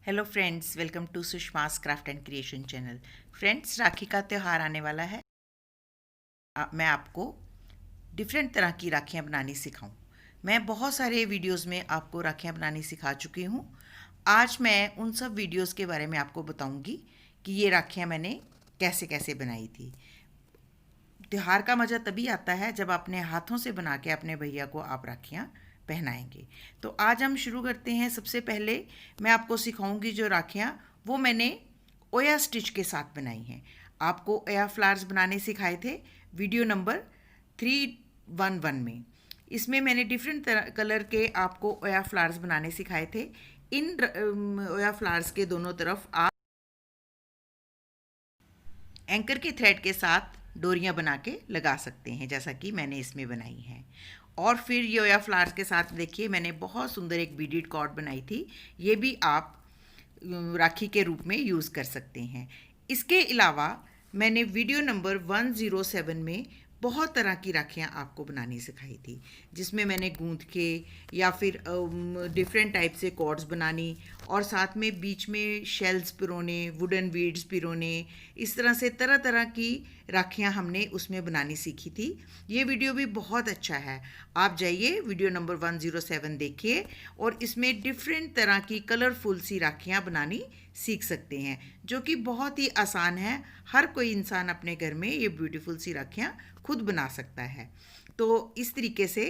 Hello friends, welcome to Sushma's craft and creation channel. Friends, Rakhi का त्यौहार आने वाला है। मैं आपको डिफरेंट तरह की राखियाँ बनानी सिखाऊं। मैं बहुत सारे वीडियोस में आपको राखियाँ बनानी सिखा चुकी हूँ। आज मैं उन सब वीडियोस के बारे में आपको बताऊंगी कि ये राखियाँ मैंने कैसे कैसे बनाई थी। त्योहार का मज़ा तभी आता है जब अपने हाथों से बना के अपने भैया को आप राखियाँ पहनाएंगे। तो आज हम शुरू करते हैं। सबसे पहले मैं आपको सिखाऊंगी जो राखियाँ वो मैंने ओया स्टिच के साथ बनाई हैं। आपको ओया फ्लावर्स बनाने सिखाए थे वीडियो नंबर 311 में। इसमें मैंने डिफरेंट तरह कलर के आपको ओया फ्लावर्स बनाने सिखाए थे। इन ओया फ्लावर्स के दोनों तरफ आप एंकर के थ्रेड के साथ डोरियां बना के लगा सकते हैं, जैसा कि मैंने इसमें बनाई हैं। और फिर ये ओया फ्लावर्स के साथ देखिए मैंने बहुत सुंदर एक बीडेड कॉर्ड बनाई थी। ये भी आप राखी के रूप में यूज़ कर सकते हैं। इसके अलावा मैंने वीडियो नंबर 107 में बहुत तरह की राखियाँ आपको बनानी सिखाई थी, जिसमें मैंने गूंथ के या फिर डिफरेंट टाइप से कॉर्ड्स बनानी और साथ में बीच में शेल्स पिरोने, वुडन बीड्स पिरोने, इस तरह से तरह तरह की राखियाँ हमने उसमें बनानी सीखी थी। ये वीडियो भी बहुत अच्छा है, आप जाइए वीडियो नंबर 107 देखिए और इसमें डिफरेंट तरह की कलरफुल सी राखियाँ बनानी सीख सकते हैं, जो कि बहुत ही आसान है। हर कोई इंसान अपने घर में ये ब्यूटीफुल सी राखियाँ खुद बना सकता है। तो इस तरीके से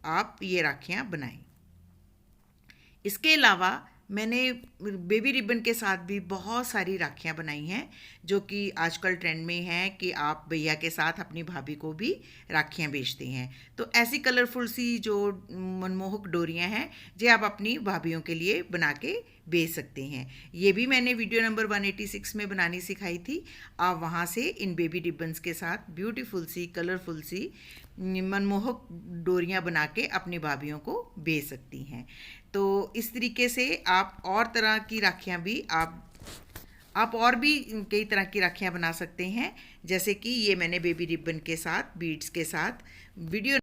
आप ये राखियाँ बनाएं। इसके अलावा मैंने बेबी रिबन के साथ भी बहुत सारी राखियाँ बनाई हैं, जो कि आजकल ट्रेंड में है कि आप भैया के साथ अपनी भाभी को भी राखियाँ बेचते हैं। तो ऐसी कलरफुल सी जो मनमोहक डोरियाँ हैं, जो आप अपनी भाभीयों के लिए बना के बेच सकते हैं। ये भी मैंने वीडियो नंबर 186 में बनानी सिखाई थी। आप वहाँ से इन बेबी रिबन्स के साथ ब्यूटीफुल सी कलरफुल सी मनमोहक डोरियाँ बना के अपनी भाभीयों को बेच सकती हैं। तो इस तरीके से आप और तरह की राखियाँ भी आप और भी कई तरह की राखियाँ बना सकते हैं। जैसे कि ये मैंने बेबी रिबन के साथ बीड्स के साथ वीडियो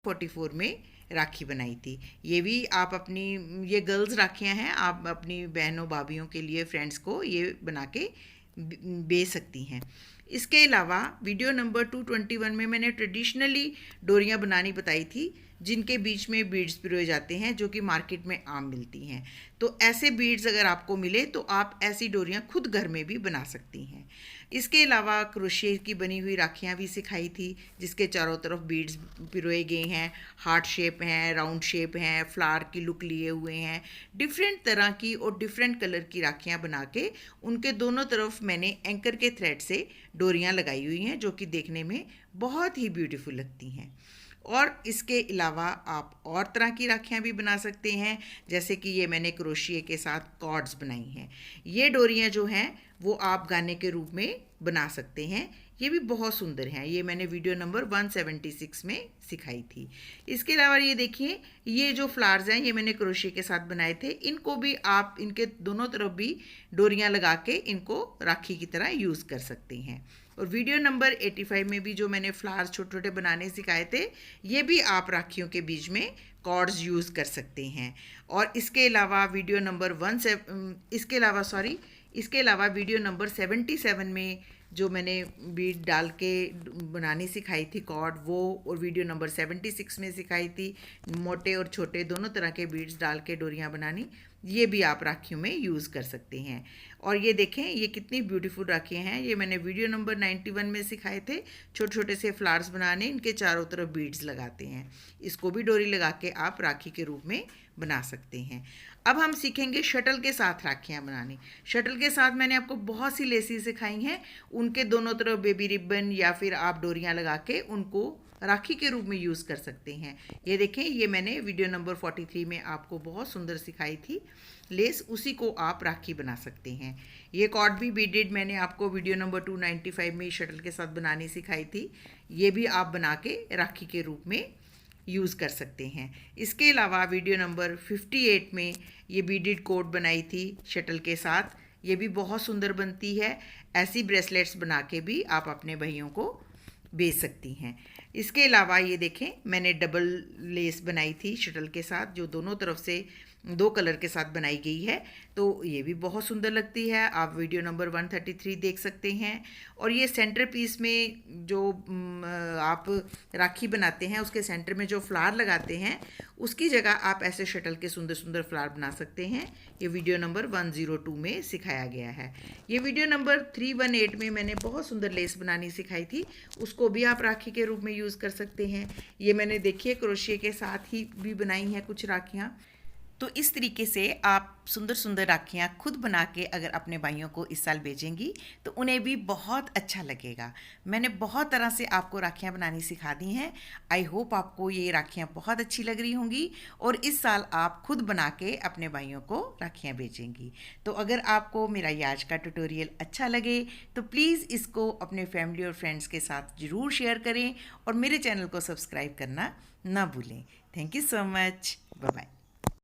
44 में राखी बनाई थी। ये भी आप अपनी, ये गर्ल्स राखियाँ हैं, आप अपनी बहनों भाभीयों के लिए, फ्रेंड्स को ये बना के बेच सकती हैं। इसके अलावा वीडियो नंबर 221 में मैंने ट्रेडिशनली डोरियाँ बनानी बताई थी, जिनके बीच में बीड्स पिरोए जाते हैं, जो कि मार्केट में आम मिलती हैं। तो ऐसे बीड्स अगर आपको मिले तो आप ऐसी डोरियाँ खुद घर में भी बना सकती हैं। इसके अलावा क्रोशिया की बनी हुई राखियाँ भी सिखाई थी, जिसके चारों तरफ बीड्स पिरोए गए हैं, हार्ट शेप हैं, राउंड शेप हैं, फ्लावर की लुक लिए हुए हैं। डिफरेंट तरह की और डिफरेंट कलर की राखियाँ बना के उनके दोनों तरफ मैंने एंकर के थ्रेड से डोरियाँ लगाई हुई हैं, जो कि देखने में बहुत ही ब्यूटीफुल लगती हैं। और इसके अलावा आप और तरह की राखियाँ भी बना सकते हैं, जैसे कि ये मैंने क्रोशिया के साथ कॉर्ड्स बनाई हैं। ये डोरियाँ जो हैं वो आप गाने के रूप में बना सकते हैं। ये भी बहुत सुंदर हैं। ये मैंने वीडियो नंबर 176 में सिखाई थी। इसके अलावा ये देखिए, ये जो फ्लावर्स हैं ये मैंने क्रोशिया के साथ बनाए थे। इनको भी आप इनके दोनों तरफ भी डोरियाँ लगा के इनको राखी की तरह यूज़ कर सकते हैं। और वीडियो नंबर 85 में भी जो मैंने फ्लावर्स छोटे छोटे बनाने सिखाए थे, ये भी आप राखियों के बीच में कॉर्ड्स यूज़ कर सकते हैं। और इसके अलावा वीडियो नंबर इसके अलावा वीडियो नंबर 77 में जो मैंने बीड डाल के बनानी सिखाई थी कॉर्ड, वो और वीडियो नंबर 76 में सिखाई थी मोटे और छोटे दोनों तरह के बीड्स डाल के डोरियाँ बनानी। ये भी आप राखियों में यूज़ कर सकते हैं। और ये देखें ये कितनी ब्यूटीफुल राखियाँ हैं। ये मैंने वीडियो नंबर 91 में सिखाए थे छोटे छोटे से फ्लावर्स बनाने, इनके चारों तरफ बीड्स लगाते हैं। इसको भी डोरी लगा के आप राखी के रूप में बना सकते हैं। अब हम सीखेंगे शटल के साथ राखियाँ बनानी। शटल के साथ मैंने आपको बहुत सी लेसेस सिखाई हैं, उनके दोनों तरफ बेबी रिबन या फिर आप डोरियाँ लगा के उनको राखी के रूप में यूज़ कर सकते हैं। ये देखें, ये मैंने वीडियो नंबर 43 में आपको बहुत सुंदर सिखाई थी लेस, उसी को आप राखी बना सकते हैं। ये कॉर्ड भी बीडेड मैंने आपको वीडियो नंबर 295 में शटल के साथ बनानी सिखाई थी। ये भी आप बना के राखी के रूप में यूज़ कर सकते हैं। इसके अलावा वीडियो नंबर 58 में ये बीडेड कोट बनाई थी शटल के साथ। ये भी बहुत सुंदर बनती है। ऐसी ब्रेसलेट्स बना के भी आप अपने भाइयों को बेच सकती हैं। इसके अलावा ये देखें, मैंने डबल लेस बनाई थी शटल के साथ, जो दोनों तरफ से 2 कलर के साथ बनाई गई है, तो ये भी बहुत सुंदर लगती है। आप वीडियो नंबर 133 देख सकते हैं। और ये सेंटर पीस में जो आप राखी बनाते हैं उसके सेंटर में जो फ्लावर लगाते हैं उसकी जगह आप ऐसे शटल के सुंदर सुंदर फ्लावर बना सकते हैं। ये वीडियो नंबर 102 में सिखाया गया है। ये वीडियो नंबर 318 में मैंने बहुत सुंदर लेस बनानी सिखाई थी, उसको भी आप राखी के रूप में यूज़ कर सकते हैं। ये मैंने देखिए क्रोशिया के साथ ही भी बनाई हैं कुछ राखियाँ। तो इस तरीके से आप सुंदर सुंदर राखियाँ खुद बना के अगर अपने भाइयों को इस साल भेजेंगी तो उन्हें भी बहुत अच्छा लगेगा। मैंने बहुत तरह से आपको राखियाँ बनानी सिखा दी हैं। आई होप आपको ये राखियाँ बहुत अच्छी लग रही होंगी और इस साल आप खुद बना के अपने भाइयों को राखियाँ भेजेंगी। तो अगर आपको मेरा ये आज का ट्यूटोरियल अच्छा लगे तो प्लीज़ इसको अपने फैमिली और फ्रेंड्स के साथ ज़रूर शेयर करें और मेरे चैनल को सब्सक्राइब करना ना भूलें। Thank you so much. Bye bye.